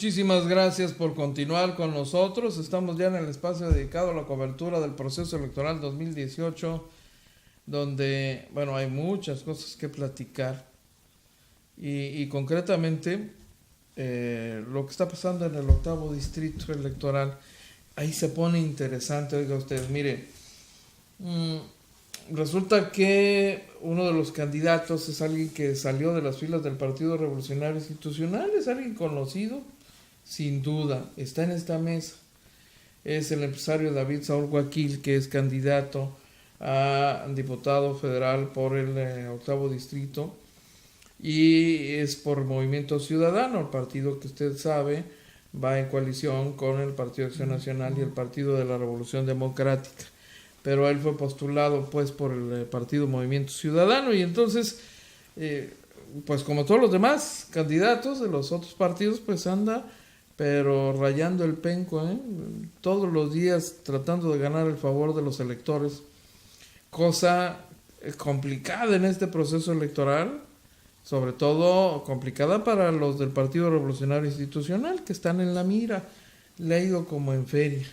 Muchísimas gracias por continuar con nosotros. Estamos ya en el espacio dedicado a la cobertura del proceso electoral 2018, donde, bueno, hay muchas cosas que platicar. Y concretamente, lo que está pasando en el 8º distrito electoral, ahí se pone interesante. Oiga usted, mire, resulta que uno de los candidatos es alguien que salió de las filas del Partido Revolucionario Institucional, es alguien conocido, sin duda, está en esta mesa. Es el empresario David Saúl Guaquil, que es candidato a diputado federal por el 8º distrito y es por Movimiento Ciudadano, el partido que usted sabe va en coalición con el Partido Acción Nacional y el Partido de la Revolución Democrática. Pero él fue postulado pues por el partido Movimiento Ciudadano y entonces, pues como todos los demás candidatos de los otros partidos, pues anda pero rayando el penco, todos los días tratando de ganar el favor de los electores, cosa complicada en este proceso electoral, sobre todo complicada para los del Partido Revolucionario Institucional, que están en la mira. Le ha ido como en feria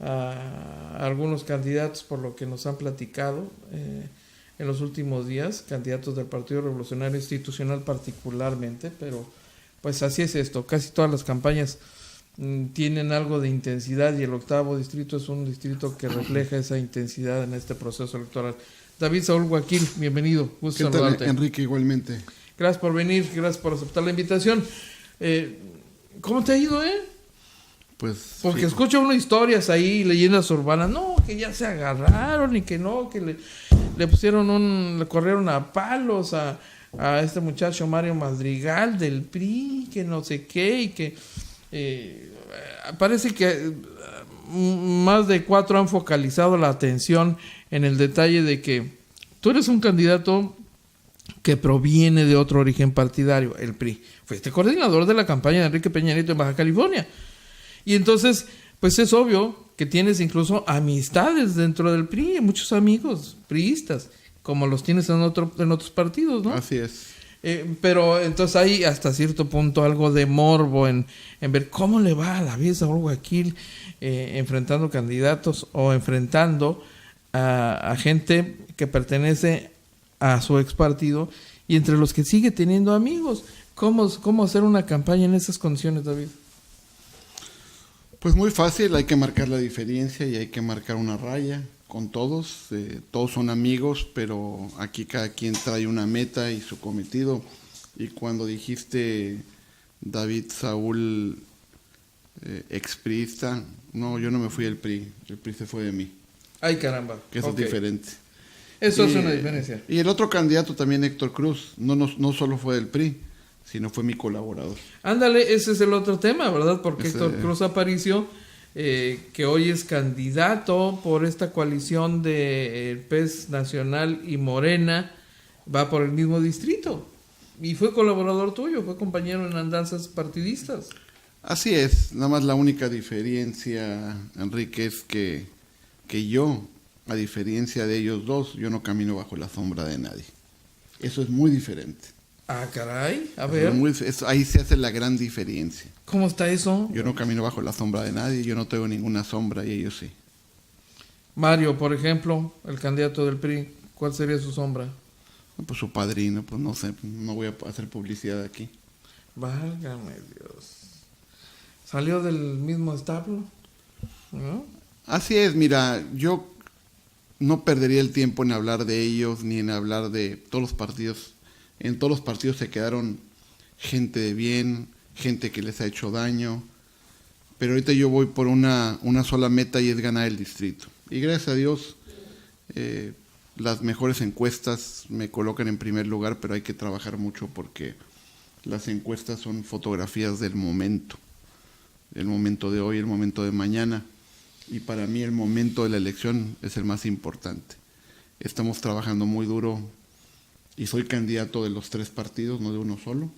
a algunos candidatos, por lo que nos han platicado en los últimos días, candidatos del Partido Revolucionario Institucional particularmente, pero pues así es esto, casi todas las campañas tienen algo de intensidad y el 8º distrito es un distrito que refleja esa intensidad en este proceso electoral. David Saúl Guaquil, bienvenido, gusto saludarte. Enrique, igualmente. Gracias por venir, gracias por aceptar la invitación. ¿Cómo te ha ido, Pues porque sí. Escucha unas historias ahí, leyendas urbanas, no, que ya se agarraron y que no, que le pusieron le corrieron a palos a este muchacho Mario Madrigal del PRI, que no sé qué, y que parece que más de 4 han focalizado la atención en el detalle de que tú eres un candidato que proviene de otro origen partidario, el PRI. Fuiste coordinador de la campaña de Enrique Peña Nieto en Baja California. Y entonces, pues es obvio que tienes incluso amistades dentro del PRI, muchos amigos priistas, como los tienes en otros partidos, ¿no? Así es. Pero entonces hay hasta cierto punto algo de morbo en ver cómo le va a David Saúl Guaquil enfrentando candidatos o enfrentando a gente que pertenece a su ex partido y entre los que sigue teniendo amigos. ¿Cómo hacer una campaña en esas condiciones, David? Pues muy fácil, hay que marcar la diferencia y hay que marcar una raya con todos. Todos son amigos, pero aquí cada quien trae una meta y su cometido. Y cuando dijiste David Saúl, expriista, no, yo no me fui del PRI, el PRI se fue de mí. Ay, caramba. Que eso es diferente. Eso es una diferencia. Y el otro candidato también, Héctor Cruz, no solo fue del PRI, sino fue mi colaborador. Ándale, ese es el otro tema, ¿verdad? Porque Héctor Cruz Aparicio, que hoy es candidato por esta coalición de PES Nacional y Morena, va por el mismo distrito. Y fue colaborador tuyo, fue compañero en andanzas partidistas. Así es, nada más la única diferencia, Enrique, es que yo, a diferencia de ellos dos, yo no camino bajo la sombra de nadie. Eso es muy diferente. Ah, caray, a ver. Ahí se hace la gran diferencia. ¿Cómo está eso? Yo no camino bajo la sombra de nadie, yo no tengo ninguna sombra y ellos sí. Mario, por ejemplo, el candidato del PRI, ¿cuál sería su sombra? Pues su padrino, pues no sé, no voy a hacer publicidad aquí. Válgame Dios. ¿Salió del mismo establo? ¿No? Así es, mira, yo no perdería el tiempo en hablar de ellos ni en hablar de todos los partidos. En todos los partidos se quedaron gente de bien, gente que les ha hecho daño, pero ahorita yo voy por una sola meta y es ganar el distrito. Y gracias a Dios, las mejores encuestas me colocan en primer lugar, pero hay que trabajar mucho porque las encuestas son fotografías del momento de hoy, el momento de mañana, y para mí el momento de la elección es el más importante. Estamos trabajando muy duro y soy candidato de los 3 partidos, no de uno solo.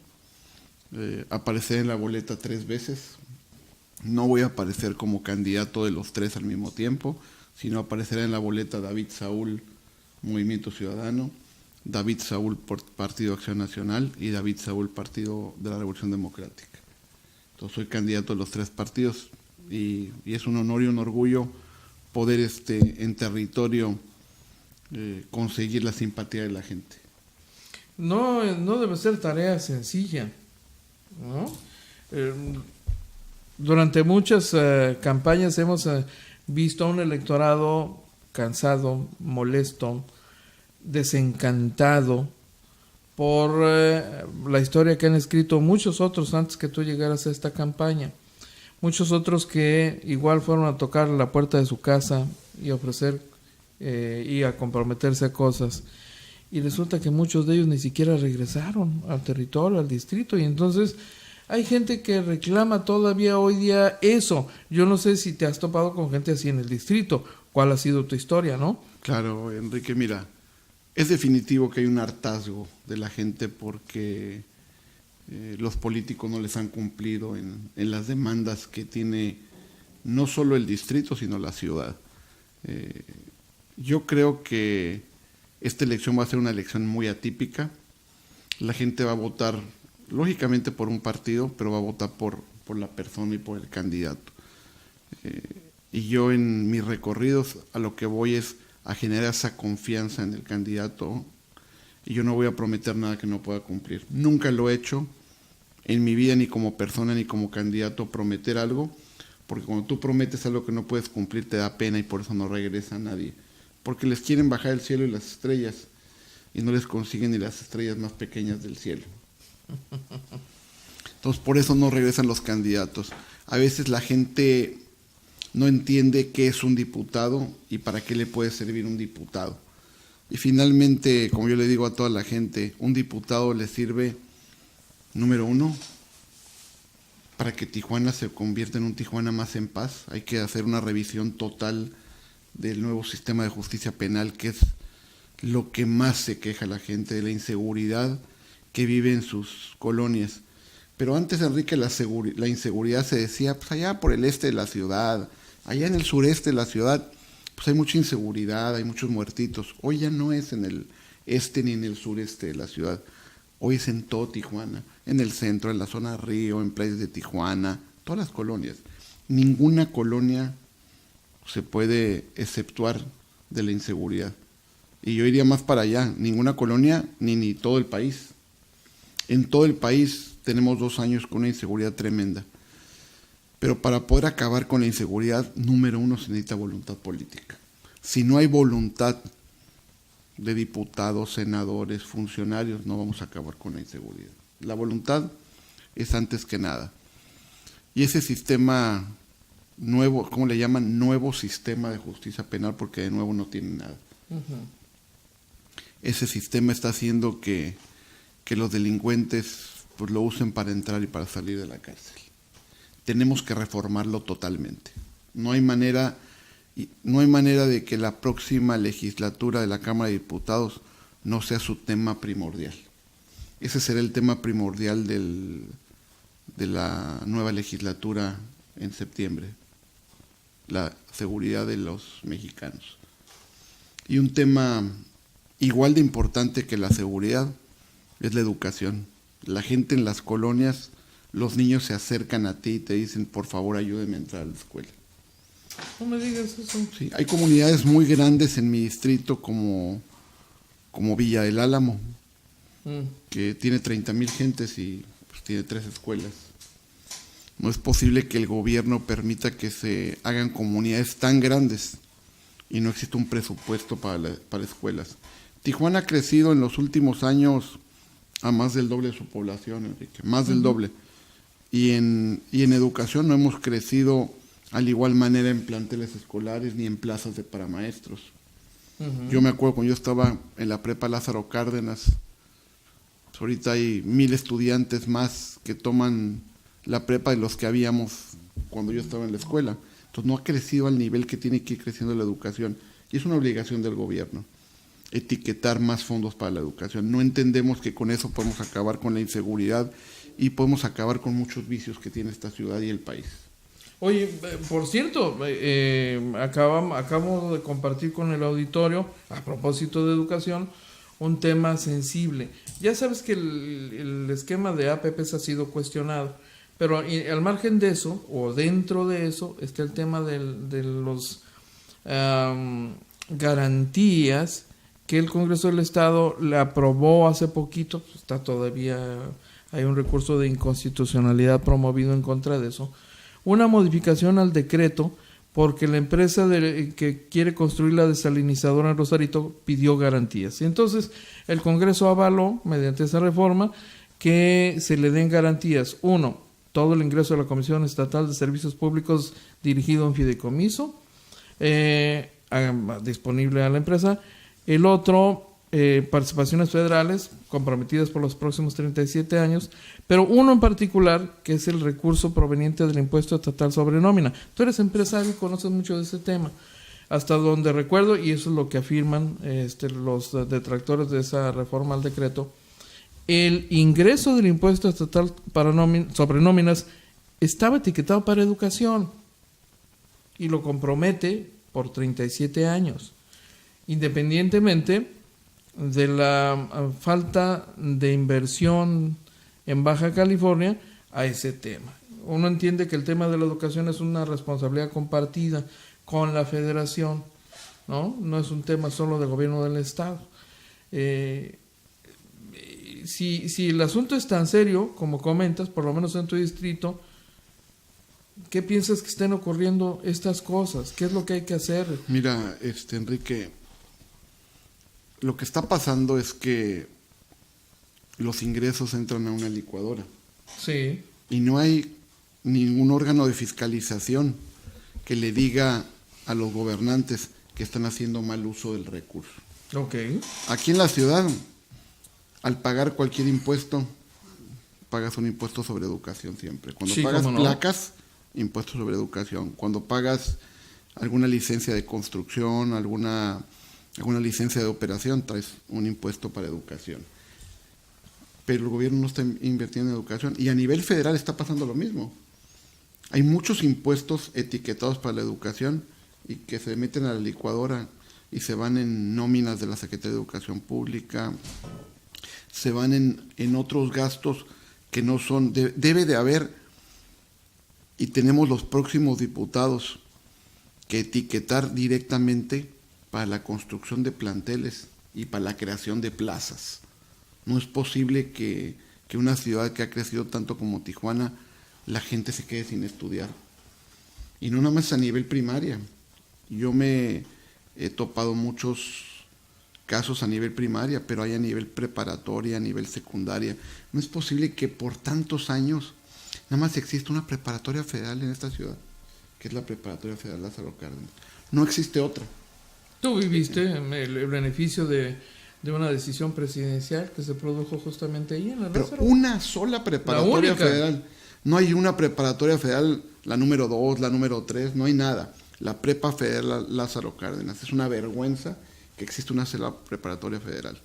Apareceré en la boleta 3 veces. No voy a aparecer como candidato de los 3 al mismo tiempo, sino apareceré en la boleta David Saúl, Movimiento Ciudadano, David Saúl por Partido Acción Nacional y David Saúl, Partido de la Revolución Democrática. Entonces soy candidato de los 3 partidos y es un honor y un orgullo poder en territorio conseguir la simpatía de la gente. No debe ser tarea sencilla, ¿no? Durante muchas campañas hemos visto a un electorado cansado, molesto, desencantado por la historia que han escrito muchos otros antes que tú llegaras a esta campaña. Muchos otros que igual fueron a tocar la puerta de su casa y ofrecer y a comprometerse a cosas. Y resulta que muchos de ellos ni siquiera regresaron al territorio, al distrito. Y entonces hay gente que reclama todavía hoy día eso. Yo no sé si te has topado con gente así en el distrito. ¿Cuál ha sido tu historia, no? Claro, Enrique, mira, es definitivo que hay un hartazgo de la gente porque los políticos no les han cumplido en las demandas que tiene no solo el distrito, sino la ciudad. Yo creo que esta elección va a ser una elección muy atípica. La gente va a votar, lógicamente, por un partido, pero va a votar por la persona y por el candidato. Y yo en mis recorridos a lo que voy es a generar esa confianza en el candidato y yo no voy a prometer nada que no pueda cumplir. Nunca lo he hecho en mi vida, ni como persona ni como candidato, prometer algo, porque cuando tú prometes algo que no puedes cumplir te da pena y por eso no regresa nadie. Porque les quieren bajar el cielo y las estrellas y no les consiguen ni las estrellas más pequeñas del cielo. Entonces por eso no regresan los candidatos. A veces la gente no entiende qué es un diputado y para qué le puede servir un diputado. Y finalmente, como yo le digo a toda la gente, un diputado le sirve, número 1, para que Tijuana se convierta en un Tijuana más en paz. Hay que hacer una revisión total del nuevo sistema de justicia penal, que es lo que más se queja la gente, de la inseguridad que vive en sus colonias. Pero antes, Enrique, la inseguridad se decía, pues allá por el este de la ciudad, allá en el sureste de la ciudad, pues hay mucha inseguridad, hay muchos muertitos. Hoy ya no es en el este ni en el sureste de la ciudad. Hoy es en todo Tijuana, en el centro, en la zona Río, en playas de Tijuana, todas las colonias. Ninguna colonia se puede exceptuar de la inseguridad. Y yo iría más para allá, ninguna colonia ni todo el país. En todo el país tenemos 2 años con una inseguridad tremenda. Pero para poder acabar con la inseguridad, número 1, se necesita voluntad política. Si no hay voluntad de diputados, senadores, funcionarios, no vamos a acabar con la inseguridad. La voluntad es antes que nada. Y ese sistema nuevo, ¿cómo le llaman? Nuevo sistema de justicia penal, porque de nuevo no tiene nada. Uh-huh. Ese sistema está haciendo que los delincuentes pues lo usen para entrar y para salir de la cárcel. Tenemos que reformarlo totalmente. No hay manera de que la próxima legislatura de la Cámara de Diputados no sea su tema primordial. Ese será el tema primordial de la nueva legislatura en septiembre, la seguridad de los mexicanos. Y un tema igual de importante que la seguridad es la educación. La gente en las colonias, los niños se acercan a ti y te dicen, por favor, ayúdeme a entrar a la escuela. No me digas eso. Sí, hay comunidades muy grandes en mi distrito como Villa del Álamo, que tiene 30,000 gentes y pues, tiene 3 escuelas. No es posible que el gobierno permita que se hagan comunidades tan grandes y no existe un presupuesto para escuelas. Tijuana ha crecido en los últimos años a más del doble de su población, Enrique, más del doble. Y en educación no hemos crecido al igual manera en planteles escolares ni en plazas de paramaestros. Uh-huh. Yo me acuerdo cuando yo estaba en la prepa Lázaro Cárdenas, pues ahorita hay 1,000 estudiantes más que toman la prepa de los que habíamos cuando yo estaba en la escuela. Entonces no ha crecido al nivel que tiene que ir creciendo la educación. Y es una obligación del gobierno etiquetar más fondos para la educación. No entendemos que con eso podemos acabar con la inseguridad y podemos acabar con muchos vicios que tiene esta ciudad y el país. Oye, por cierto, acabamos de compartir con el auditorio, a propósito de educación, un tema sensible. Ya sabes que el esquema de APPs ha sido cuestionado, Pero al margen de eso, o dentro de eso, está el tema de los garantías que el Congreso del Estado le aprobó hace poquito. Está todavía, hay un recurso de inconstitucionalidad promovido en contra de eso. Una modificación al decreto, porque la empresa que quiere construir la desalinizadora en Rosarito pidió garantías. Y entonces el Congreso avaló, mediante esa reforma, que se le den garantías. Uno, todo el ingreso de la Comisión Estatal de Servicios Públicos dirigido a un fideicomiso, disponible a la empresa. El otro, participaciones federales comprometidas por los próximos 37 años, pero uno en particular, que es el recurso proveniente del impuesto estatal sobre nómina. Tú eres empresario y conoces mucho de ese tema, hasta donde recuerdo, y eso es lo que afirman los detractores de esa reforma al decreto. El ingreso del impuesto estatal sobre nóminas estaba etiquetado para educación y lo compromete por 37 años, independientemente de la falta de inversión en Baja California a ese tema. Uno entiende que el tema de la educación es una responsabilidad compartida con la federación, ¿no? No es un tema solo del gobierno del estado. Si el asunto es tan serio como comentas, por lo menos en tu distrito, ¿qué piensas que estén ocurriendo estas cosas? ¿Qué es lo que hay que hacer? Mira, Enrique, lo que está pasando es que los ingresos entran a una licuadora. Sí. Y no hay ningún órgano de fiscalización que le diga a los gobernantes que están haciendo mal uso del recurso. Ok. Aquí en la ciudad, al pagar cualquier impuesto, pagas un impuesto sobre educación siempre. Cuando pagas placas, impuesto sobre educación. Cuando pagas alguna licencia de construcción, alguna licencia de operación, traes un impuesto para educación. Pero el gobierno no está invirtiendo en educación. Y a nivel federal está pasando lo mismo. Hay muchos impuestos etiquetados para la educación y que se meten a la licuadora y se van en nóminas de la Secretaría de Educación Pública, se van en otros gastos que no son... debe de haber, y tenemos los próximos diputados que etiquetar directamente para la construcción de planteles y para la creación de plazas. No es posible que una ciudad que ha crecido tanto como Tijuana, la gente se quede sin estudiar. Y no nada más a nivel primaria. Yo me he topado muchos casos a nivel primaria, pero hay a nivel preparatoria, a nivel secundaria. No es posible que por tantos años nada más exista una preparatoria federal en esta ciudad, que es la Preparatoria Federal Lázaro Cárdenas. No existe otra. Tú viviste el beneficio de una decisión presidencial que se produjo justamente ahí en la Lázaro. Pero una sola preparatoria federal. No hay una preparatoria federal, la número 2, la número 3, no hay nada. La Prepa Federal Lázaro Cárdenas. Es una vergüenza que existe una sola preparatoria federal.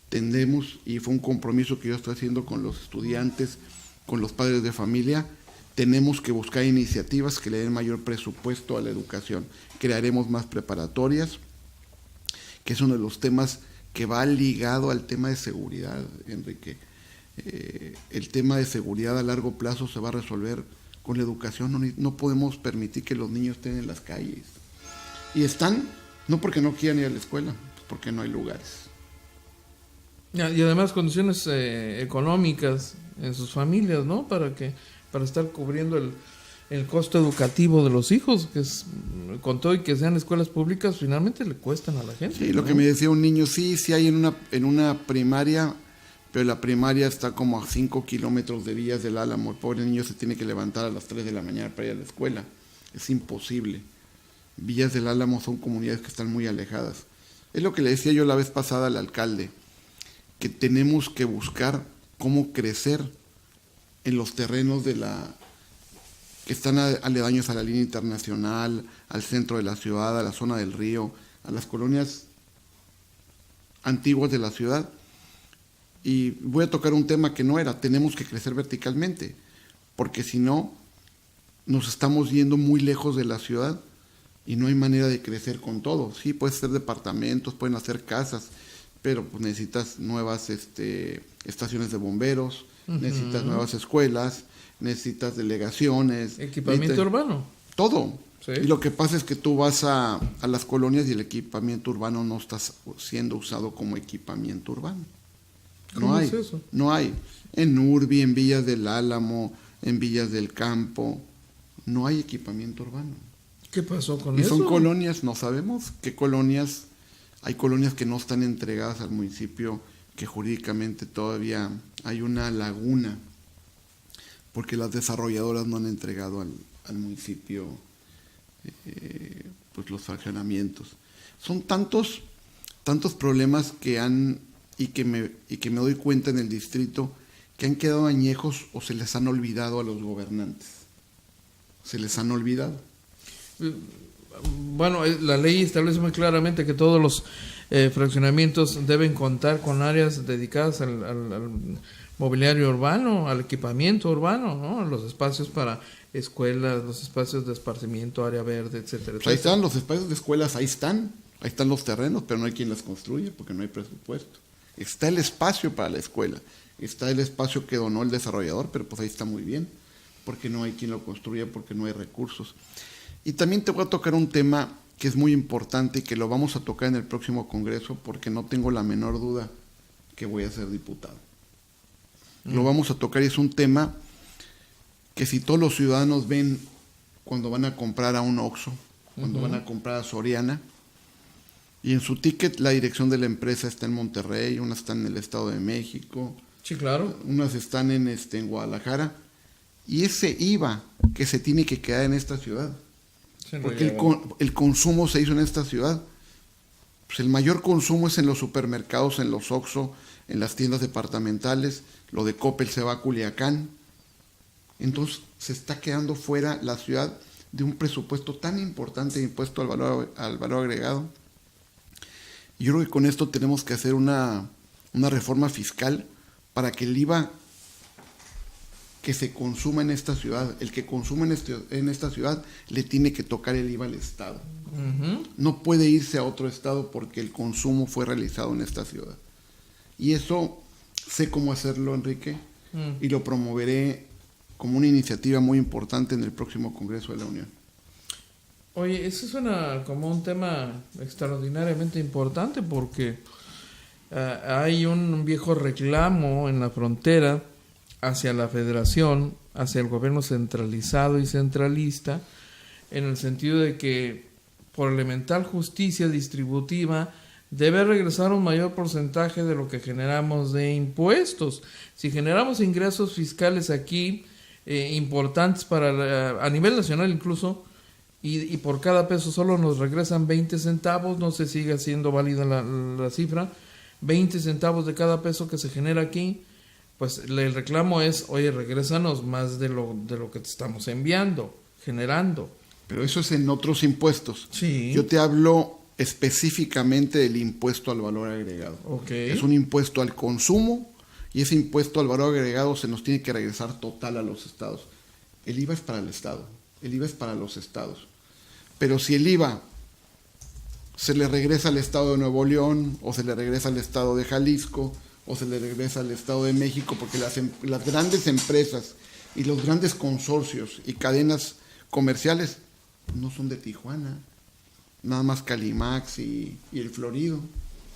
Tendemos, y fue un compromiso que yo estoy haciendo con los estudiantes, con los padres de familia, tenemos que buscar iniciativas que le den mayor presupuesto a la educación. Crearemos más preparatorias, que es uno de los temas que va ligado al tema de seguridad, Enrique. El tema de seguridad a largo plazo se va a resolver con la educación. No podemos permitir que los niños estén en las calles. Y están, no porque no quieran ir a la escuela, porque no hay lugares. Y además condiciones económicas en sus familias, ¿no? Para estar cubriendo el costo educativo de los hijos, que es, con todo y que sean escuelas públicas, finalmente le cuestan a la gente. Sí, ¿no? Lo que me decía un niño, sí hay en una primaria, pero la primaria está como a 5 kilómetros de Villas del Álamo. El pobre niño se tiene que levantar a las 3 de la mañana para ir a la escuela. Es imposible. Villas del Álamo son comunidades que están muy alejadas. Es lo que le decía yo la vez pasada al alcalde, que tenemos que buscar cómo crecer en los terrenos que están aledaños a la línea internacional, al centro de la ciudad, a la zona del río, a las colonias antiguas de la ciudad. Y voy a tocar un tema que no era, tenemos que crecer verticalmente, porque si no, nos estamos yendo muy lejos de la ciudad y no hay manera de crecer con todo. Sí, puede ser departamentos, pueden hacer casas, pero pues necesitas nuevas estaciones de bomberos, necesitas nuevas escuelas, necesitas delegaciones. Equipamiento urbano. Todo. Sí. Y lo que pasa es que tú vas a las colonias y el equipamiento urbano no está siendo usado como equipamiento urbano. ¿Cómo es eso? No hay. En Urbi, en Villas del Álamo, en Villas del Campo, no hay equipamiento urbano. ¿Qué pasó con Y eso? son colonias, no sabemos qué colonias, hay colonias que no están entregadas al municipio, que jurídicamente todavía hay una laguna, porque las desarrolladoras no han entregado al municipio pues los fraccionamientos. Son tantos problemas que han, y que me doy cuenta en el distrito, que han quedado añejos o se les han olvidado a los gobernantes. Se les han olvidado. Bueno, la ley establece muy claramente que todos los fraccionamientos deben contar con áreas dedicadas al mobiliario urbano, al equipamiento urbano, ¿no? Los espacios para escuelas, los espacios de esparcimiento, área verde, etcétera. Pues ahí están los espacios de escuelas, ahí están los terrenos, pero no hay quien las construya porque no hay presupuesto. Está el espacio para la escuela, está el espacio que donó el desarrollador, pero pues ahí está muy bien, porque no hay quien lo construya, porque no hay recursos. Y también te voy a tocar un tema que es muy importante y que lo vamos a tocar en el próximo congreso, porque no tengo la menor duda que voy a ser diputado. Lo vamos a tocar y es un tema que si todos los ciudadanos ven cuando van a comprar a un Oxxo, cuando van a comprar a Soriana, y en su ticket la dirección de la empresa está en Monterrey, unas están en el Estado de México, sí, claro, unas están en Guadalajara, y ese IVA que se tiene que quedar en esta ciudad, porque el consumo se hizo en esta ciudad. Pues el mayor consumo es en los supermercados, en los Oxxo, en las tiendas departamentales, lo de Coppel se va a Culiacán. Entonces se está quedando fuera la ciudad de un presupuesto tan importante de impuesto al valor agregado. Y yo creo que con esto tenemos que hacer una reforma fiscal para que el IVA que se consuma en esta ciudad, el que consuma en esta ciudad, le tiene que tocar el IVA al Estado. No puede irse a otro estado porque el consumo fue realizado en esta ciudad. Y eso sé cómo hacerlo, Enrique, y lo promoveré como una iniciativa muy importante en el próximo Congreso de la Unión. Oye, eso suena como un tema extraordinariamente importante porque hay un viejo reclamo en la frontera hacia la federación, hacia el gobierno centralizado y centralista, en el sentido de que por elemental justicia distributiva debe regresar un mayor porcentaje de lo que generamos de impuestos. Si generamos ingresos fiscales aquí importantes a nivel nacional incluso, y por cada peso solo nos regresan 20 centavos, no se sigue siendo válida la cifra, 20 centavos de cada peso que se genera aquí, pues el reclamo es, oye, regrésanos más de lo que te estamos generando. Pero eso es en otros impuestos. Sí. Yo te hablo específicamente del impuesto al valor agregado. Okay. Es un impuesto al consumo y ese impuesto al valor agregado se nos tiene que regresar total a los estados. El IVA es para el Estado, el IVA es para los estados. Pero si el IVA se le regresa al Estado de Nuevo León, o se le regresa al Estado de Jalisco, o se le regresa al Estado de México, porque las grandes empresas y los grandes consorcios y cadenas comerciales no son de Tijuana, nada más Calimax y el Florido.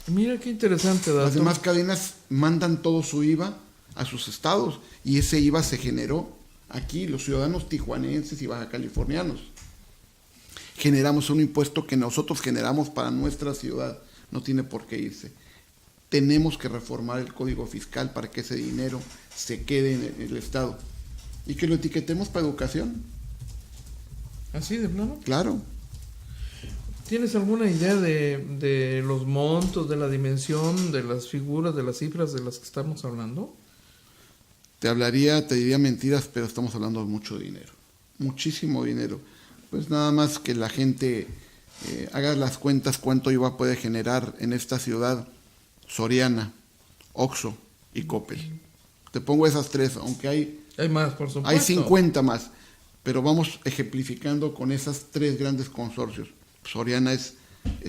Mira qué interesante dato. Las demás cadenas mandan todo su IVA a sus estados y ese IVA se generó aquí, los ciudadanos tijuanenses y bajacalifornianos. Generamos un impuesto que nosotros generamos para nuestra ciudad, no tiene por qué irse. Tenemos que reformar el código fiscal para que ese dinero se quede en el Estado y que lo etiquetemos para educación. ¿Así de plano? Claro. ¿Tienes alguna idea de los montos, de la dimensión, de las figuras, de las cifras de las que estamos hablando? Te diría mentiras, pero estamos hablando de mucho dinero, muchísimo dinero. Pues nada más que la gente haga las cuentas cuánto IVA puede generar en esta ciudad Soriana, Oxxo y Coppel. Te pongo esas tres, aunque hay más, por supuesto. Hay 50 más, pero vamos ejemplificando con esas tres grandes consorcios. Soriana es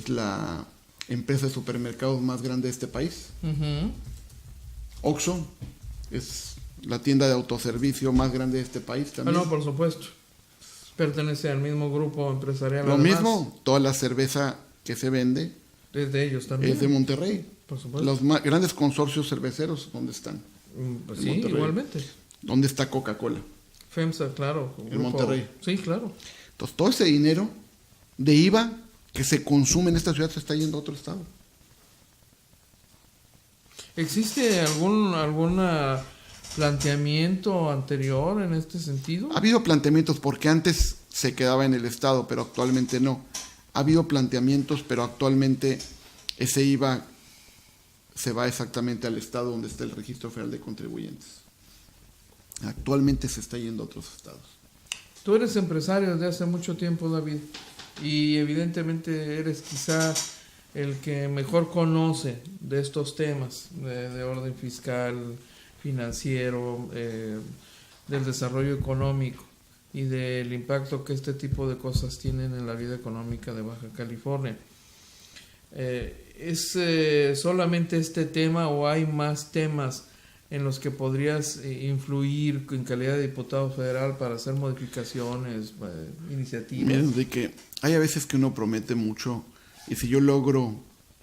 la empresa de supermercados más grande de este país. Uh-huh. Oxxo es la tienda de autoservicio más grande de este país también. No, por supuesto. Pertenece al mismo grupo empresarial. Lo además. mismo, toda la cerveza que se vende Es de ellos también. es de Monterrey. Por supuesto. Los grandes consorcios cerveceros, ¿dónde están? Pues En sí, Monterrey. igualmente. ¿Dónde está Coca-Cola? FEMSA, claro. En Monterrey. Sí, claro. Entonces, todo ese dinero de IVA que se consume en esta ciudad se está yendo a otro estado. ¿Existe algún planteamiento anterior en este sentido? Ha habido planteamientos porque antes se quedaba en el estado, pero actualmente no. Ha habido planteamientos, pero actualmente ese IVA se va exactamente al estado donde está el Registro Federal de Contribuyentes. Actualmente se está yendo a otros estados. Tú eres empresario desde hace mucho tiempo, David, y evidentemente eres quizá el que mejor conoce de estos temas de orden fiscal, financiero, del desarrollo económico y del impacto que este tipo de cosas tienen en la vida económica de Baja California. ¿Es solamente este tema o hay más temas en los que podrías influir en calidad de diputado federal para hacer modificaciones, iniciativas? Mira, Enrique, hay a veces que uno promete mucho y si yo logro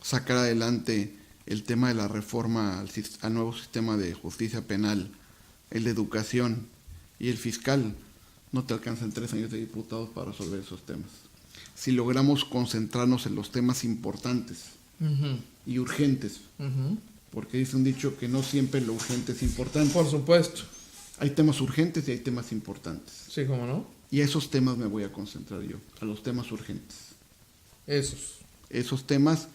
sacar adelante el tema de la reforma al nuevo sistema de justicia penal, el de educación y el fiscal, no te alcanzan 3 años de diputados para resolver esos temas. Si logramos concentrarnos en los temas importantes y urgentes, porque dice un dicho que no siempre lo urgente es importante. Por supuesto. Hay temas urgentes y hay temas importantes. Sí, ¿cómo no? Y a esos temas me voy a concentrar yo, a los temas urgentes. Esos temas,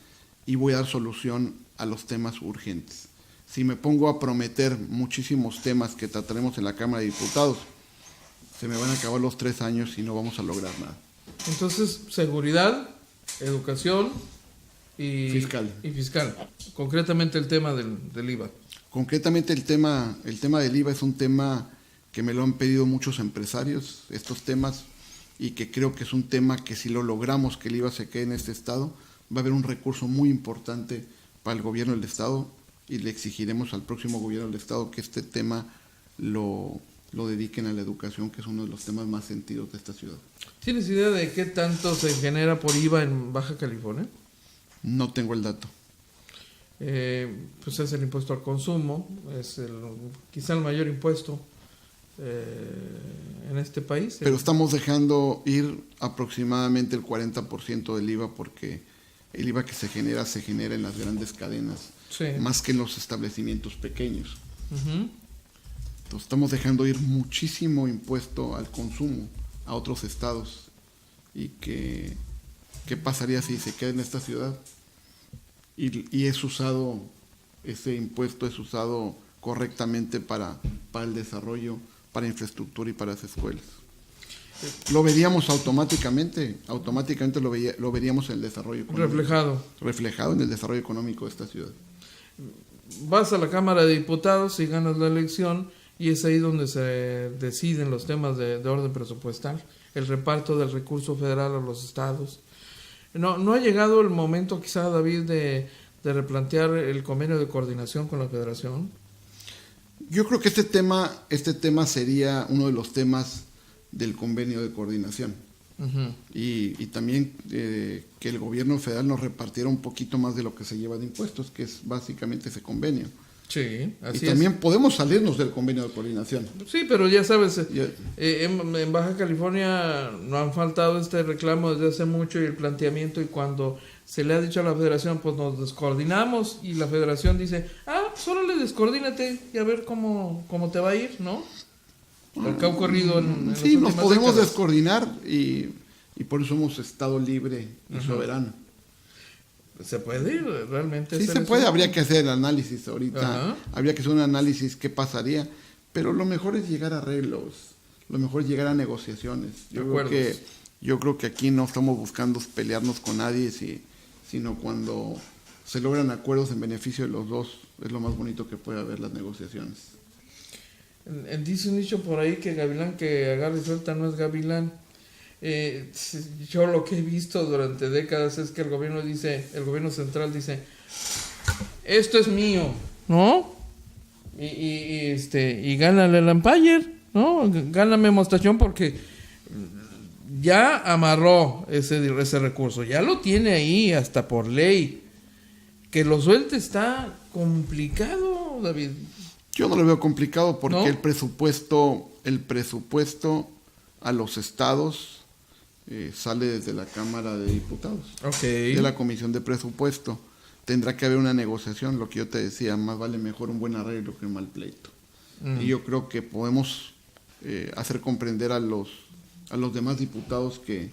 y voy a dar solución a los temas urgentes. Si me pongo a prometer muchísimos temas que trataremos en la Cámara de Diputados, se me van a acabar los 3 años y no vamos a lograr nada. Entonces, seguridad, educación y fiscal. Concretamente el tema del IVA. Concretamente el tema del IVA es un tema que me lo han pedido muchos empresarios, estos temas, y que creo que es un tema que si lo logramos que el IVA se quede en este estado, va a haber un recurso muy importante para el gobierno del estado y le exigiremos al próximo gobierno del estado que este tema lo dediquen a la educación, que es uno de los temas más sentidos de esta ciudad. ¿Tienes idea de qué tanto se genera por IVA en Baja California? No tengo el dato. Pues es el impuesto al consumo, es quizá el mayor impuesto en este país. Pero estamos dejando ir aproximadamente el 40% del IVA porque el IVA que se genera en las grandes cadenas, sí, más que en los establecimientos pequeños. Uh-huh. Entonces estamos dejando ir muchísimo impuesto al consumo a otros estados. ¿Y qué pasaría si se queda en esta ciudad? Y es usado, ese impuesto es usado correctamente para el desarrollo, para infraestructura y para las escuelas. Lo veríamos automáticamente lo veríamos en el desarrollo económico. Reflejado en el desarrollo económico de esta ciudad. Vas a la Cámara de Diputados y ganas la elección y es ahí donde se deciden los temas de orden presupuestal, el reparto del recurso federal a los estados. ¿No ha llegado el momento quizá, David, de replantear el convenio de coordinación con la Federación? Yo creo que este tema sería uno de los temas del convenio de coordinación. Uh-huh. Y también que el gobierno federal nos repartiera un poquito más de lo que se lleva de impuestos, que es básicamente ese convenio. Sí, así es. Y también podemos salirnos del convenio de coordinación. Sí, pero ya sabes, en Baja California no han faltado este reclamo desde hace mucho y el planteamiento, y cuando se le ha dicho a la Federación, pues nos descoordinamos, y la Federación dice, solo le descoordínate y a ver cómo te va a ir, ¿no? Lo que ha ocurrido en sí, nos podemos décadas. descoordinar y por eso hemos estado libre y soberano. ¿Se puede realmente? Sí, se puede, habría que hacer el análisis ahorita. Ajá. Habría que hacer un análisis qué pasaría, pero lo mejor es llegar a arreglos, lo mejor es llegar a negociaciones. Yo creo que aquí no estamos buscando pelearnos con nadie, sino cuando se logran acuerdos en beneficio de los dos, es lo más bonito que puede haber las negociaciones. Dice un dicho por ahí que gavilán que agarra y suelta no es gavilán. Yo lo que he visto durante décadas es que el gobierno central dice, esto es mío, ¿no? y gánale al Empire, ¿no? Gáname Mostachón porque ya amarró ese recurso, ya lo tiene ahí hasta por ley. Que lo suelte está complicado, David. Yo no lo veo complicado porque ¿No? el presupuesto a los estados sale desde la Cámara de Diputados, de la Comisión de Presupuesto. Tendrá que haber una negociación, lo que yo te decía, más vale mejor un buen arreglo que un mal pleito. Y yo creo que podemos hacer comprender a los demás diputados que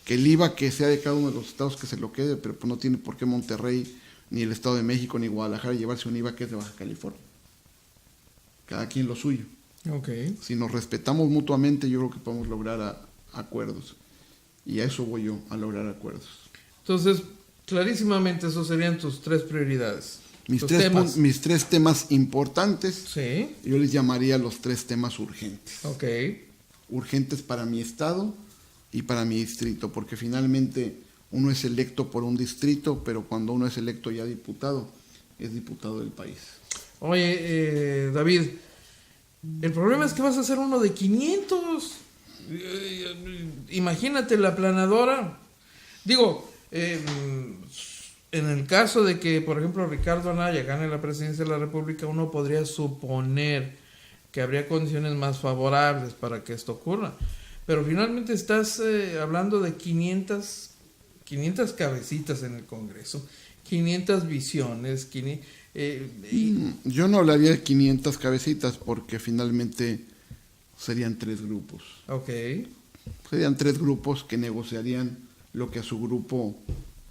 el IVA que sea de cada uno de los estados que se lo quede, pero pues no tiene por qué Monterrey, ni el Estado de México, ni Guadalajara llevarse un IVA que es de Baja California. Cada quien lo suyo. Okay. Si nos respetamos mutuamente, yo creo que podemos lograr acuerdos. Y a eso voy yo, a lograr acuerdos. Entonces, clarísimamente esos serían tus 3 prioridades. Mis tres temas importantes, Sí. yo les llamaría los 3 temas urgentes. Ok. Urgentes para mi estado y para mi distrito, porque finalmente uno es electo por un distrito, pero cuando uno es electo ya diputado, es diputado del país. Oye, David, el problema es que vas a hacer uno de 500. Imagínate la aplanadora. Digo, en el caso de que, por ejemplo, Ricardo Anaya gane la presidencia de la República, uno podría suponer que habría condiciones más favorables para que esto ocurra. Pero finalmente estás hablando de 500 cabecitas en el Congreso, 500 visiones, Yo no hablaría de 500 cabecitas porque finalmente serían 3 grupos. Ok. Serían 3 grupos que negociarían lo que a su grupo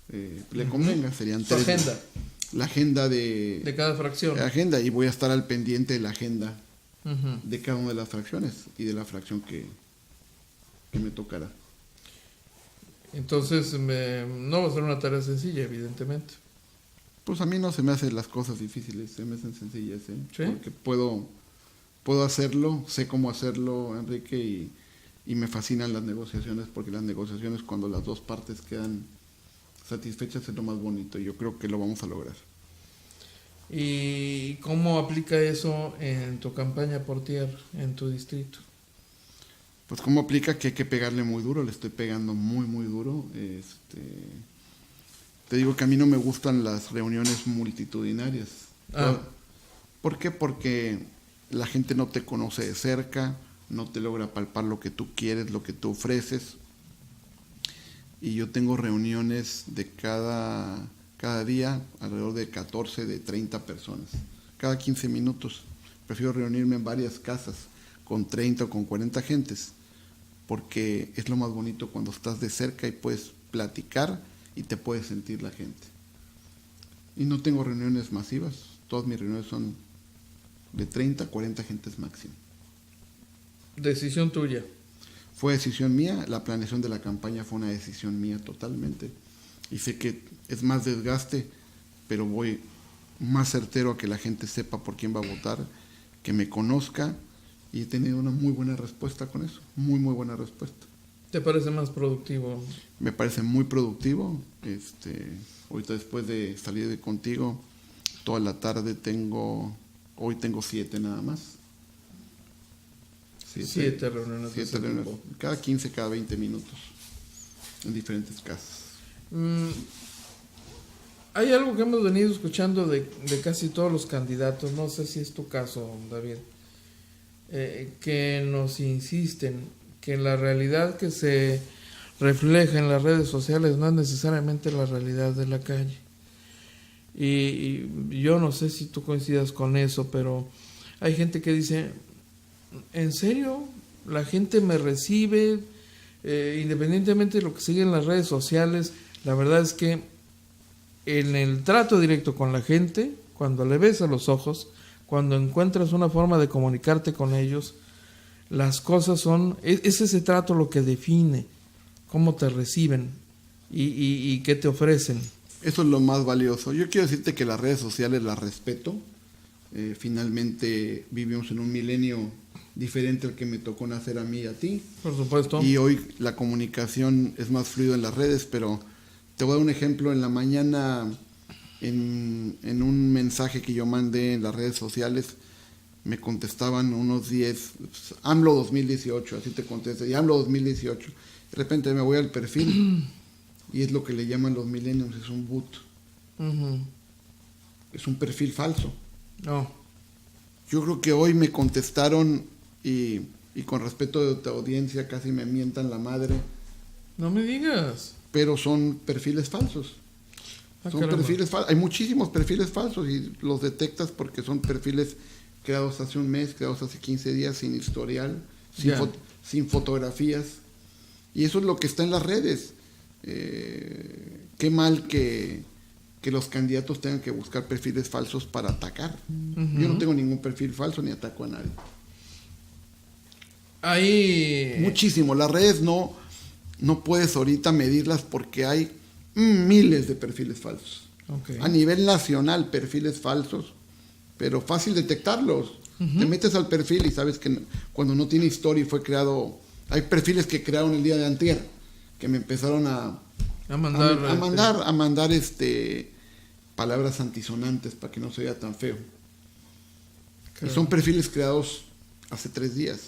le convenga. Serían Su 3. agenda. La agenda de cada fracción. La agenda, y voy a estar al pendiente de la agenda Uh-huh. de cada una de las fracciones y de la fracción que me tocará. Entonces, no va a ser una tarea sencilla, evidentemente. Pues a mí no se me hacen las cosas difíciles, se me hacen sencillas, ¿eh? ¿Sí? Porque puedo hacerlo, sé cómo hacerlo, Enrique, y me fascinan las negociaciones, porque las negociaciones, cuando las dos partes quedan satisfechas, es lo más bonito, y yo creo que lo vamos a lograr. ¿Y cómo aplica eso en tu campaña por tierra, en tu distrito? Pues cómo aplica que hay que pegarle muy duro, le estoy pegando muy, muy duro. Te digo que a mí no me gustan las reuniones multitudinarias. ¿Por qué? Porque la gente no te conoce de cerca, no te logra palpar lo que tú quieres, lo que tú ofreces. Y yo tengo reuniones de cada día, alrededor de 14, de 30 personas. Cada 15 minutos. Prefiero reunirme en varias casas con 30 o con 40 gentes, porque es lo más bonito cuando estás de cerca y puedes platicar y te puede sentir la gente. Y no tengo reuniones masivas, todas mis reuniones son de 30 a 40 gentes máximo. Decisión tuya. Fue decisión mía, la planeación de la campaña fue una decisión mía totalmente. Y sé que es más desgaste, pero voy más certero a que la gente sepa por quién va a votar, que me conozca, y he tenido una muy buena respuesta con eso, muy, muy buena respuesta. ¿Te parece más productivo? Me parece muy productivo. Ahorita después de salir de contigo, toda la tarde hoy tengo 7 nada más. 7 reuniones. 7 reuniones, cada 15, cada 20 minutos, en diferentes casas. Hay algo que hemos venido escuchando de casi todos los candidatos, no sé si es tu caso, David, que nos insisten que la realidad que se refleja en las redes sociales no es necesariamente la realidad de la calle. Y yo no sé si tú coincidas con eso, pero hay gente que dice, ¿en serio? La gente me recibe, independientemente de lo que sigue en las redes sociales. La verdad es que en el trato directo con la gente, cuando le ves a los ojos, cuando encuentras una forma de comunicarte con ellos, las cosas son, es ese trato lo que define cómo te reciben y qué te ofrecen. Eso es lo más valioso. Yo quiero decirte que las redes sociales las respeto. Finalmente vivimos en un milenio diferente al que me tocó nacer a mí y a ti. Por supuesto. Y hoy la comunicación es más fluida en las redes, pero te voy a dar un ejemplo. En la mañana, en un mensaje que yo mandé en las redes sociales, me contestaban unos 10, AMLO 2018, así te contesta, y AMLO 2018. De repente me voy al perfil y es lo que le llaman los millennials, es un boot. Es un perfil falso. No. Yo creo que hoy me contestaron y con respeto de tu audiencia casi me mientan la madre. No me digas. Pero son perfiles falsos. Son perfiles falsos. Hay muchísimos perfiles falsos y los detectas porque son perfiles creados hace un mes, creados hace 15 días, sin historial, sin fotografías. Y eso es lo que está en las redes. Qué mal que los candidatos tengan que buscar perfiles falsos para atacar. Yo no tengo ningún perfil falso ni ataco a nadie. Muchísimo. Las redes no puedes ahorita medirlas porque hay miles de perfiles falsos. Okay. A nivel nacional, perfiles falsos, pero fácil detectarlos. Te metes al perfil y sabes que cuando no tiene historia y fue creado... Hay perfiles que crearon el día de antier, que me empezaron a mandar palabras antisonantes para que no se vea tan feo. Claro. Y son perfiles creados hace 3 días.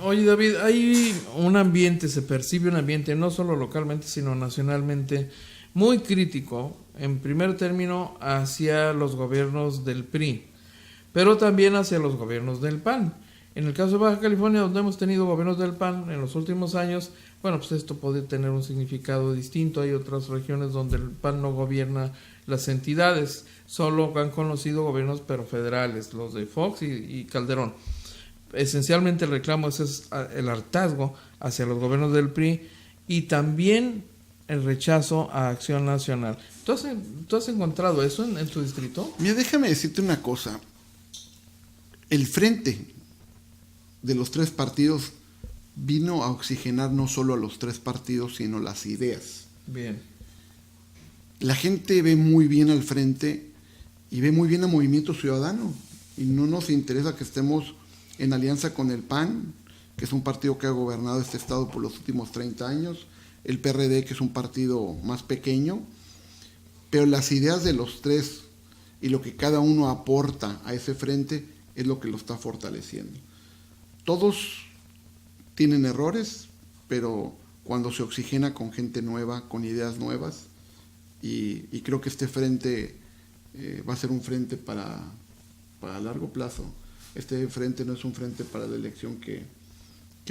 Oye, David, hay un ambiente, se percibe un ambiente, no solo localmente, sino nacionalmente, muy crítico, en primer término, hacia los gobiernos del PRI, pero también hacia los gobiernos del PAN. En el caso de Baja California, donde hemos tenido gobiernos del PAN en los últimos años, bueno, pues esto puede tener un significado distinto. Hay otras regiones donde el PAN no gobierna las entidades, solo han conocido gobiernos pero federales, los de Fox y Calderón. Esencialmente el reclamo es el hartazgo hacia los gobiernos del PRI y también el rechazo a Acción Nacional. ¿Tú has encontrado eso en tu distrito? Mira, déjame decirte una cosa. El frente de los 3 partidos vino a oxigenar no solo a los 3 partidos, sino las ideas. Bien. La gente ve muy bien al frente y ve muy bien a Movimiento Ciudadano. Y no nos interesa que estemos en alianza con el PAN, que es un partido que ha gobernado este estado por los últimos 30 años, el PRD, que es un partido más pequeño, pero las ideas de los 3 y lo que cada uno aporta a ese frente es lo que lo está fortaleciendo. Todos tienen errores, pero cuando se oxigena con gente nueva, con ideas nuevas, y creo que este frente va a ser un frente para largo plazo. Este frente no es un frente para la elección que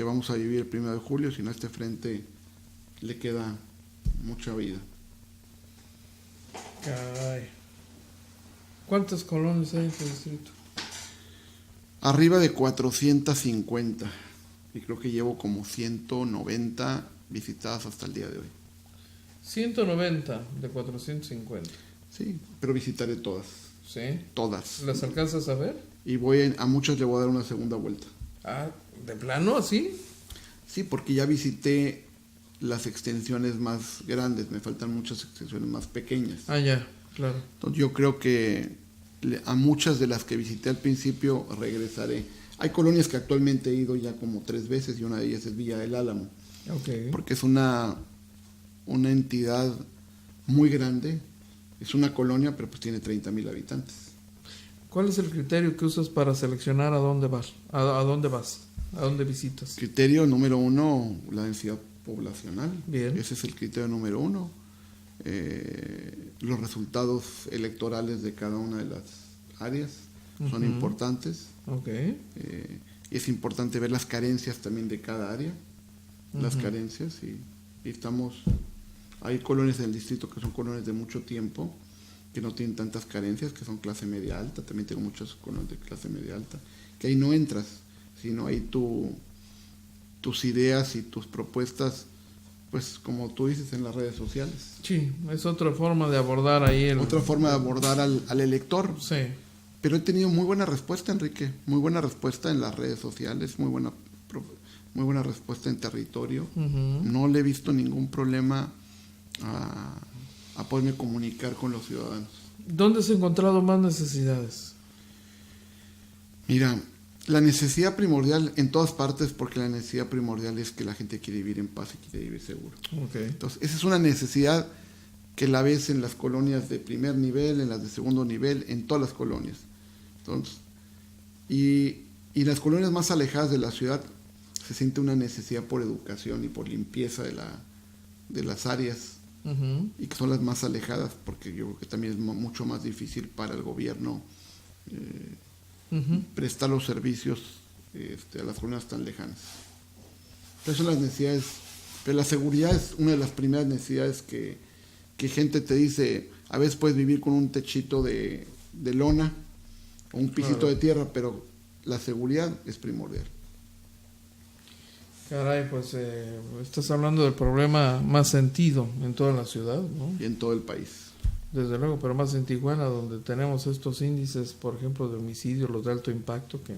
vamos a vivir el 1 de julio, sino a este frente le queda mucha vida. Caray. ¿Cuántas colonias hay en este distrito? Arriba de 450. Y creo que llevo como 190 visitadas hasta el día de hoy. 190 de 450. Sí, pero visitaré todas. ¿Sí? Todas. ¿Las alcanzas a ver? Y a muchas le voy a dar una segunda vuelta. Ah, ¿de plano así? Sí, porque ya visité las extensiones más grandes, me faltan muchas extensiones más pequeñas. Ah, ya, claro. Entonces yo creo que a muchas de las que visité al principio regresaré. Hay colonias que actualmente he ido ya como 3 veces y una de ellas es Villa del Álamo. Okay. Porque es una entidad muy grande, es una colonia, pero pues tiene 30,000 habitantes. ¿Cuál es el criterio que usas para seleccionar a dónde vas? ¿A dónde vas? ¿A dónde visitas? Criterio número 1, la densidad poblacional. Bien. Ese es el criterio número 1. Los resultados electorales de cada una de las áreas son importantes. Okay. Es importante ver las carencias también de cada área, las carencias, y hay colonias en el distrito que son colonias de mucho tiempo, que no tienen tantas carencias, que son clase media alta. También tengo muchas colonias de clase media alta, que ahí no entras, sino ahí tus ideas y tus propuestas, pues como tú dices, en las redes sociales. Sí, es otra forma de abordar ahí otra forma de abordar al elector. Sí. Pero he tenido muy buena respuesta, Enrique, muy buena respuesta en las redes sociales, muy buena respuesta en territorio. No le he visto ningún problema a poderme comunicar con los ciudadanos. ¿Dónde has encontrado más necesidades? Mira, la necesidad primordial en todas partes, porque la necesidad primordial es que la gente quiere vivir en paz y quiere vivir seguro. Okay. Entonces, esa es una necesidad que la ves en las colonias de primer nivel, en las de segundo nivel, en todas las colonias. Entonces, Y las colonias más alejadas de la ciudad se siente una necesidad por educación y por limpieza de las áreas, y que son las más alejadas, porque yo creo que también es mucho más difícil para el gobierno prestar los servicios a las colonias tan lejanas. Esas son las necesidades, pero la seguridad es una de las primeras necesidades que gente te dice. A veces puedes vivir con un techito de lona o un pisito de tierra, pero la seguridad es primordial. Caray, pues estás hablando del problema más sentido en toda la ciudad, ¿no? Y en todo el país. Desde luego, pero más en Tijuana, donde tenemos estos índices, por ejemplo, de homicidios, los de alto impacto, que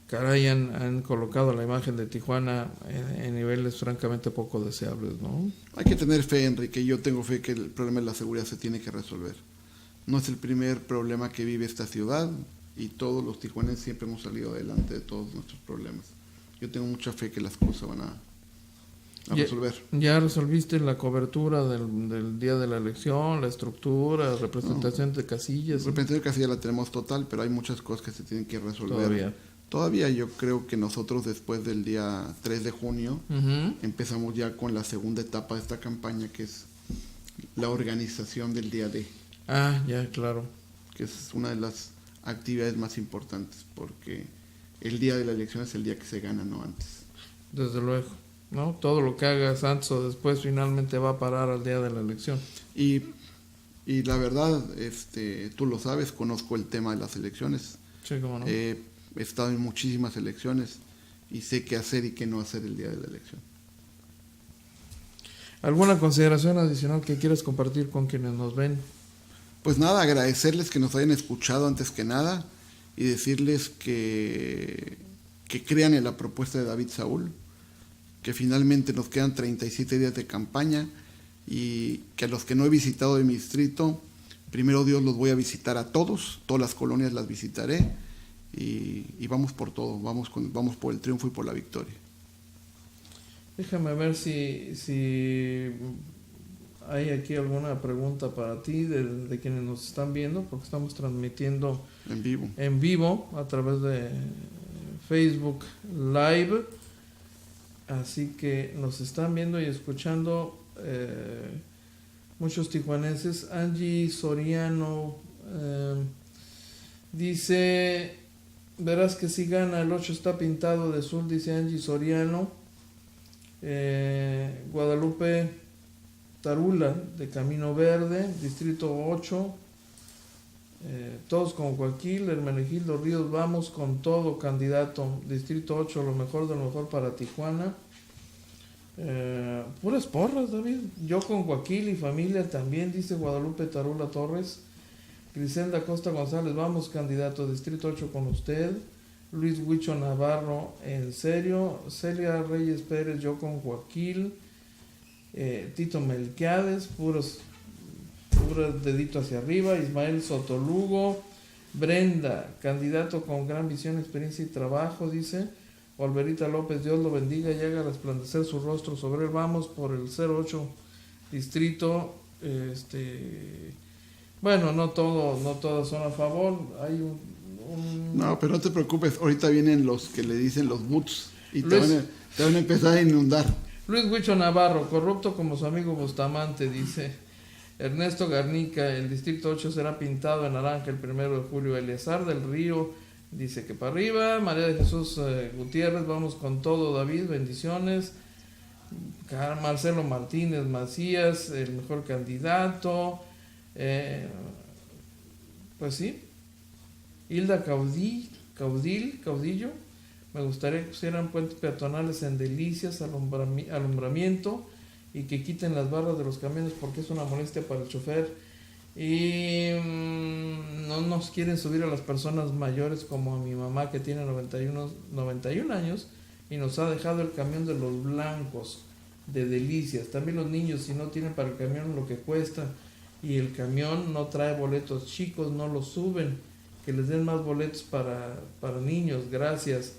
caray han colocado la imagen de Tijuana en niveles francamente poco deseables, ¿no? Hay que tener fe, Enrique. Yo tengo fe que el problema de la seguridad se tiene que resolver. No es el primer problema que vive esta ciudad, y todos los tijuaneses siempre hemos salido adelante de todos nuestros problemas. Yo tengo mucha fe que las cosas van a resolver. ¿Ya resolviste la cobertura del día de la elección, la estructura, representación de casillas? La representación de casillas la tenemos total, pero hay muchas cosas que se tienen que resolver. Todavía yo creo que nosotros después del día 3 de junio empezamos ya con la segunda etapa de esta campaña, que es la organización del día D. Ah, ya, claro. Que es una de las actividades más importantes, porque el día de la elección es el día que se gana, no antes. Desde luego, ¿no? Todo lo que hagas antes o después finalmente va a parar al día de la elección. Y la verdad, tú lo sabes, conozco el tema de las elecciones. Sí, cómo no. He estado en muchísimas elecciones y sé qué hacer y qué no hacer el día de la elección. ¿Alguna consideración adicional que quieras compartir con quienes nos ven? Pues nada, agradecerles que nos hayan escuchado antes que nada, y decirles que crean en la propuesta de David Saúl, que finalmente nos quedan 37 días de campaña, y que a los que no he visitado de mi distrito, primero Dios los voy a visitar a todas las colonias las visitaré, y vamos por todo, vamos por el triunfo y por la victoria. Déjame ver si hay aquí alguna pregunta para ti de quienes nos están viendo, porque estamos transmitiendo en vivo a través de Facebook Live, así que nos están viendo y escuchando muchos tijuanenses. Angie Soriano dice: verás que si gana, el 8 está pintado de azul, dice Angie Soriano. Guadalupe Tarula, de Camino Verde, Distrito 8, todos con Joaquín, Hermenegildo Ríos, vamos con todo, candidato, Distrito 8, lo mejor de lo mejor para Tijuana. Puras porras, David. Yo con Joaquín y familia también, dice Guadalupe Tarula Torres. Griselda Costa González, vamos, candidato, Distrito 8 con usted. Luis Huicho Navarro, en serio. Celia Reyes Pérez, yo con Joaquín. Tito Melquiades, puros dedito hacia arriba. Ismael Sotolugo. Brenda, candidato con gran visión, experiencia y trabajo, dice. Olverita López, Dios lo bendiga y haga resplandecer su rostro sobre él. Vamos por el 08 distrito. Bueno, no todos son a favor. Hay No, pero no te preocupes, ahorita vienen los que le dicen los boots y te van a empezar a inundar. Luis Huicho Navarro, corrupto como su amigo Bustamante, dice. Ernesto Garnica, el distrito 8 será pintado en naranja el 1 de julio. Eleazar del Río dice que para arriba. María de Jesús Gutiérrez, vamos con todo, David, bendiciones. Marcelo Martínez Macías, el mejor candidato. Pues sí. Hilda Caudillo, me gustaría que pusieran puentes peatonales en Delicias, alumbramiento, y que quiten las barras de los camiones porque es una molestia para el chofer. Y no nos quieren subir a las personas mayores, como a mi mamá que tiene 91 años y nos ha dejado el camión de los blancos de Delicias. También los niños, si no tienen para el camión lo que cuesta y el camión no trae boletos chicos, no los suben, que les den más boletos para niños, gracias.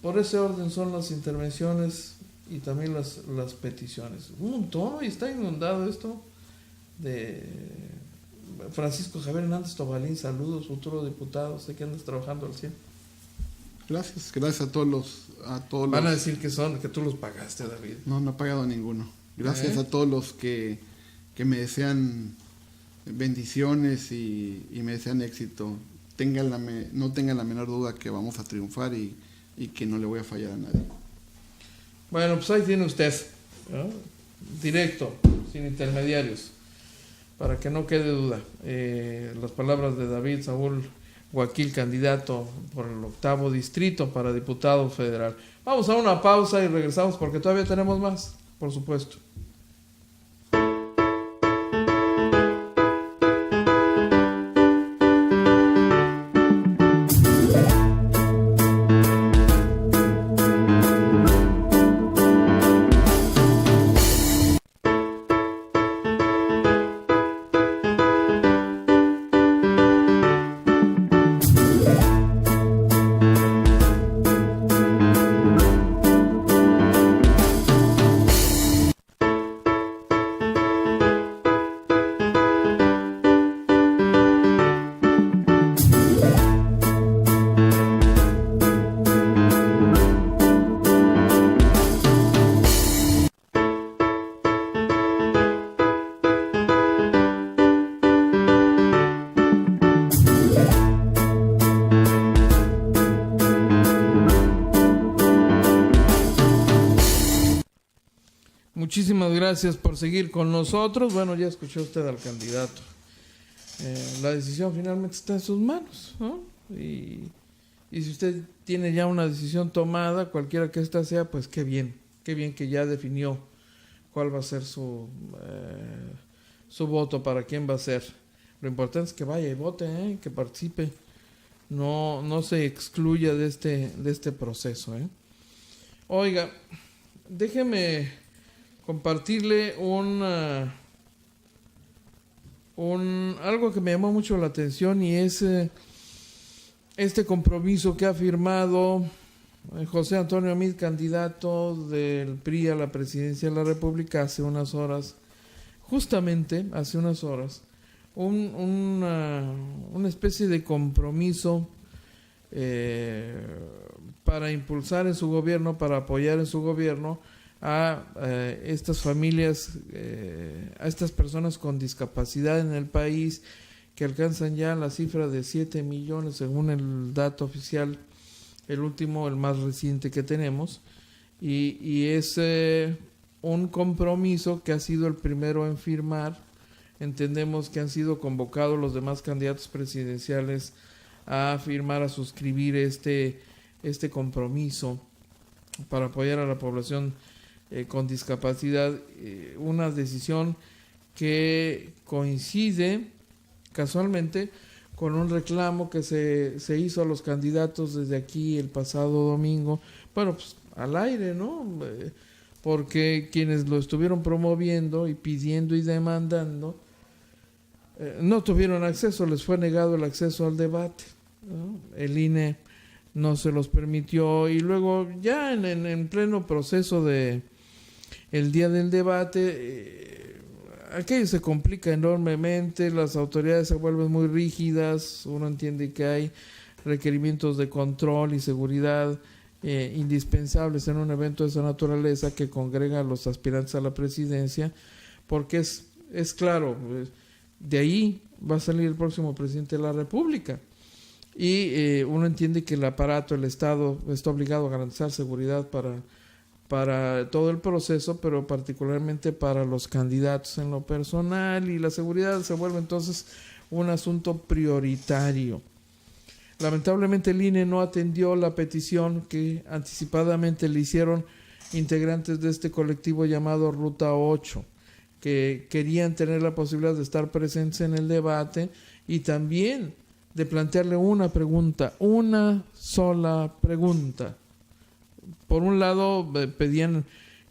Por ese orden son las intervenciones y también las peticiones. Un montón, y está inundado esto Francisco Javier Hernández Tobalín, saludos, futuro diputado, sé que andas trabajando al 100. Gracias a todos los... Van a decir que tú los pagaste, David. No he pagado ninguno. Gracias a todos los que me desean bendiciones y me desean éxito. No tengan la menor duda que vamos a triunfar y que no le voy a fallar a nadie. Bueno, pues ahí tiene usted, ¿no? Directo, sin intermediarios, para que no quede duda. Las palabras de David Saúl Guaquil, candidato por el 8º distrito para diputado federal. Vamos a una pausa y regresamos porque todavía tenemos más, por supuesto. Muchísimas gracias por seguir con nosotros. Bueno, ya escuchó usted al candidato. La decisión finalmente está en sus manos, ¿no? Y si usted tiene ya una decisión tomada, cualquiera que ésta sea, pues qué bien que ya definió cuál va a ser su voto, para quién va a ser. Lo importante es que vaya y vote, que participe, no se excluya de este proceso. Oiga, déjeme compartirle algo que me llamó mucho la atención, y es este compromiso que ha firmado José Antonio Meade, candidato del PRI a la presidencia de la República, justamente hace unas horas, una especie de compromiso para impulsar en su gobierno, para apoyar en su gobierno a estas familias, a estas personas con discapacidad en el país, que alcanzan ya la cifra de 7 millones según el dato oficial, el más reciente que tenemos, y es un compromiso que ha sido el primero en firmar. Entendemos que han sido convocados los demás candidatos presidenciales a firmar, a suscribir este compromiso para apoyar a la población con discapacidad, una decisión que coincide casualmente con un reclamo que se hizo a los candidatos desde aquí el pasado domingo, bueno, pues al aire, ¿no? Porque quienes lo estuvieron promoviendo y pidiendo y demandando no tuvieron acceso, les fue negado el acceso al debate, ¿no? El INE no se los permitió, y luego ya en pleno proceso de el día del debate, aquello se complica enormemente, las autoridades se vuelven muy rígidas, uno entiende que hay requerimientos de control y seguridad indispensables en un evento de esa naturaleza que congrega a los aspirantes a la presidencia, porque es claro, de ahí va a salir el próximo presidente de la República, y uno entiende que el aparato, el Estado, está obligado a garantizar seguridad para todo el proceso, pero particularmente para los candidatos en lo personal, y la seguridad se vuelve entonces un asunto prioritario. Lamentablemente el INE no atendió la petición que anticipadamente le hicieron integrantes de este colectivo llamado Ruta 8, que querían tener la posibilidad de estar presentes en el debate y también de plantearle una sola pregunta. Por un lado, pedían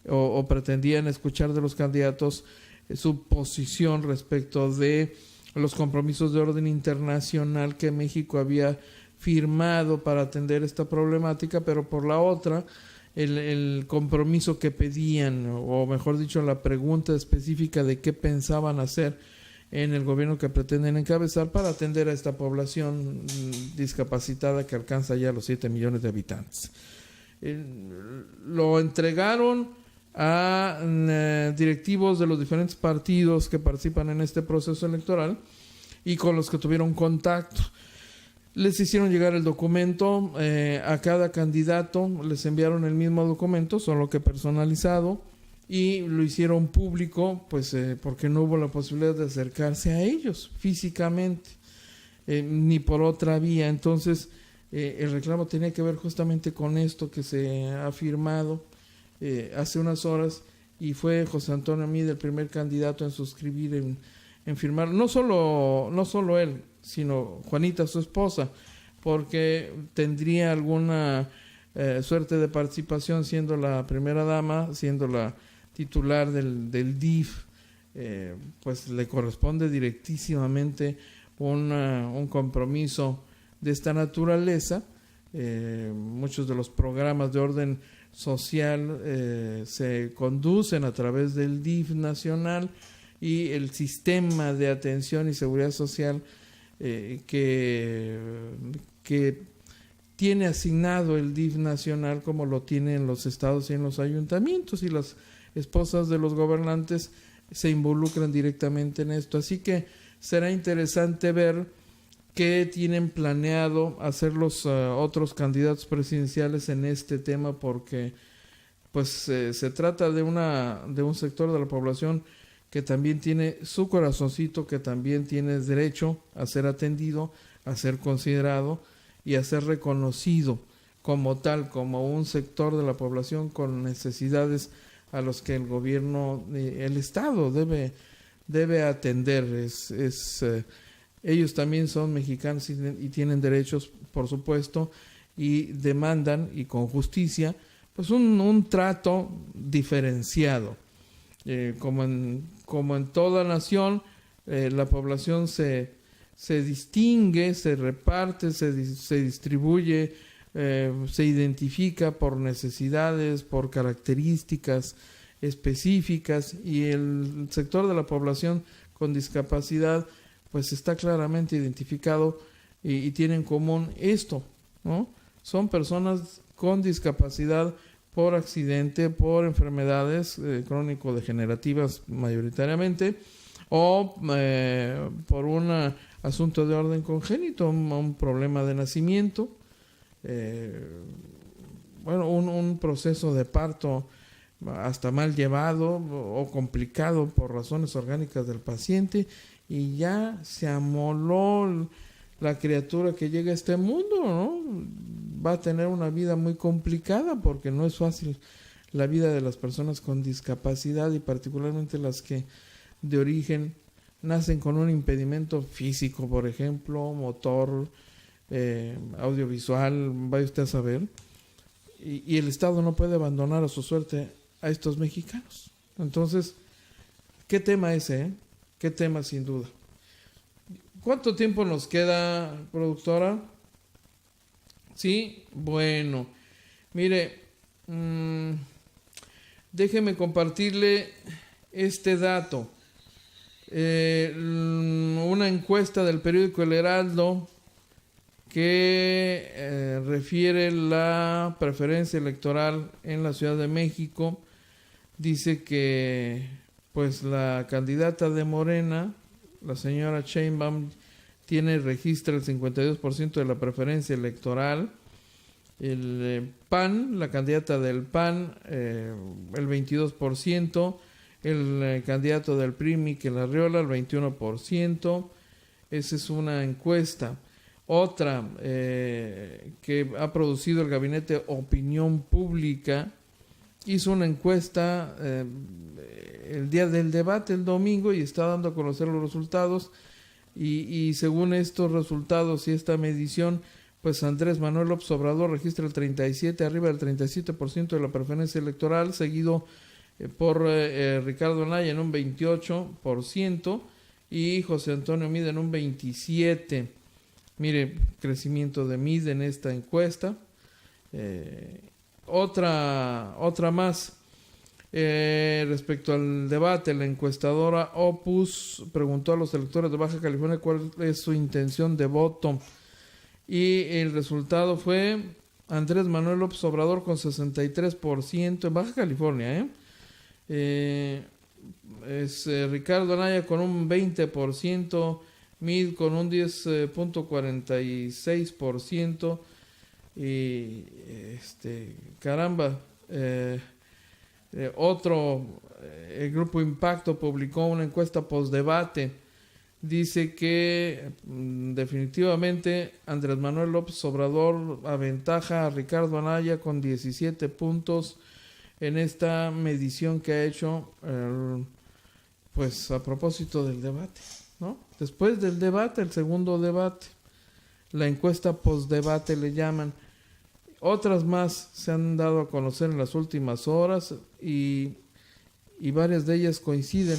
o pretendían escuchar de los candidatos su posición respecto de los compromisos de orden internacional que México había firmado para atender esta problemática, pero por la otra, el compromiso que pedían, o mejor dicho, la pregunta específica de qué pensaban hacer en el gobierno que pretenden encabezar para atender a esta población discapacitada que alcanza ya los 7 millones de habitantes. Lo entregaron a directivos de los diferentes partidos que participan en este proceso electoral y con los que tuvieron contacto. Les hicieron llegar el documento, a cada candidato les enviaron el mismo documento, solo que personalizado, y lo hicieron público, pues porque no hubo la posibilidad de acercarse a ellos físicamente, ni por otra vía. Entonces, el reclamo tenía que ver justamente con esto que se ha firmado hace unas horas, y fue José Antonio Mide el primer candidato en suscribir, en firmar, no solo él, sino Juanita, su esposa, porque tendría alguna suerte de participación siendo la primera dama, siendo la titular del DIF, pues le corresponde directísimamente un compromiso de esta naturaleza. Muchos de los programas de orden social se conducen a través del DIF nacional, y el sistema de atención y seguridad social que tiene asignado el DIF nacional, como lo tienen los estados y en los ayuntamientos, y las esposas de los gobernantes se involucran directamente en esto. Así que será interesante ver qué tienen planeado hacer los otros candidatos presidenciales en este tema, porque pues se trata de un sector de la población que también tiene su corazoncito, que también tiene derecho a ser atendido, a ser considerado y a ser reconocido como tal, como un sector de la población con necesidades a los que el gobierno, el Estado debe atender. Ellos también son mexicanos y tienen derechos, por supuesto, y demandan, y con justicia, pues un trato diferenciado. Como en toda nación, la población se distingue, se reparte, se distribuye, se identifica por necesidades, por características específicas, y el sector de la población con discapacidad pues está claramente identificado y tiene en común esto, ¿no? Son personas con discapacidad por accidente, por enfermedades crónico-degenerativas mayoritariamente, o por un asunto de orden congénito, un problema de nacimiento, un proceso de parto hasta mal llevado o complicado por razones orgánicas del paciente, y ya se amoló la criatura que llega a este mundo, ¿no? Va a tener una vida muy complicada, porque no es fácil la vida de las personas con discapacidad, y particularmente las que de origen nacen con un impedimento físico, por ejemplo, motor, audiovisual, vaya usted a saber, y el Estado no puede abandonar a su suerte a estos mexicanos. Entonces, ¿qué tema ese? ¿Qué tema, sin duda? ¿Cuánto tiempo nos queda, productora? Sí, bueno, mire, déjeme compartirle este dato. Una encuesta del periódico El Heraldo que refiere la preferencia electoral en la Ciudad de México dice que pues la candidata de Morena, la señora Sheinbaum, registra el 52% de la preferencia electoral. El PAN, la candidata del PAN, el 22%. El candidato del PRI, Miquel Arriola, el 21%. Esa es una encuesta. Otra que ha producido el gabinete Opinión Pública, hizo una encuesta el día del debate, el domingo, y está dando a conocer los resultados, y según estos resultados y esta medición, pues Andrés Manuel López Obrador registra el 37%, arriba del 37% de la preferencia electoral, seguido por Ricardo Anaya en un 28% y José Antonio Mide en un 27%. Mire, crecimiento de Mide en esta encuesta. Otra más. Respecto al debate, la encuestadora Opus preguntó a los electores de Baja California cuál es su intención de voto. Y el resultado fue Andrés Manuel López Obrador con 63% en Baja California. Ricardo Anaya con un 20%, Mid con un 10.46%. Y el Grupo Impacto publicó una encuesta postdebate. Dice que definitivamente Andrés Manuel López Obrador aventaja a Ricardo Anaya con 17 puntos en esta medición que ha hecho, pues a propósito del debate, ¿no? Después del debate, el segundo debate, la encuesta postdebate le llaman. Otras más se han dado a conocer en las últimas horas y varias de ellas coinciden.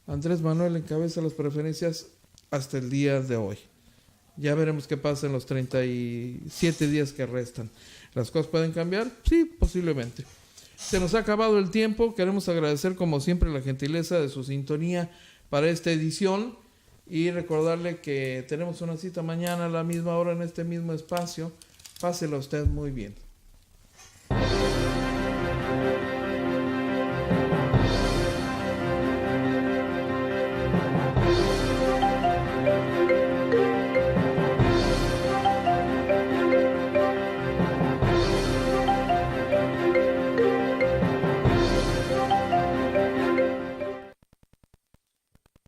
Andrés Manuel encabeza las preferencias hasta el día de hoy. Ya veremos qué pasa en los 37 días que restan. ¿Las cosas pueden cambiar? Sí, posiblemente. Se nos ha acabado el tiempo. Queremos agradecer como siempre la gentileza de su sintonía para esta edición y recordarle que tenemos una cita mañana a la misma hora en este mismo espacio. Pásela usted muy bien.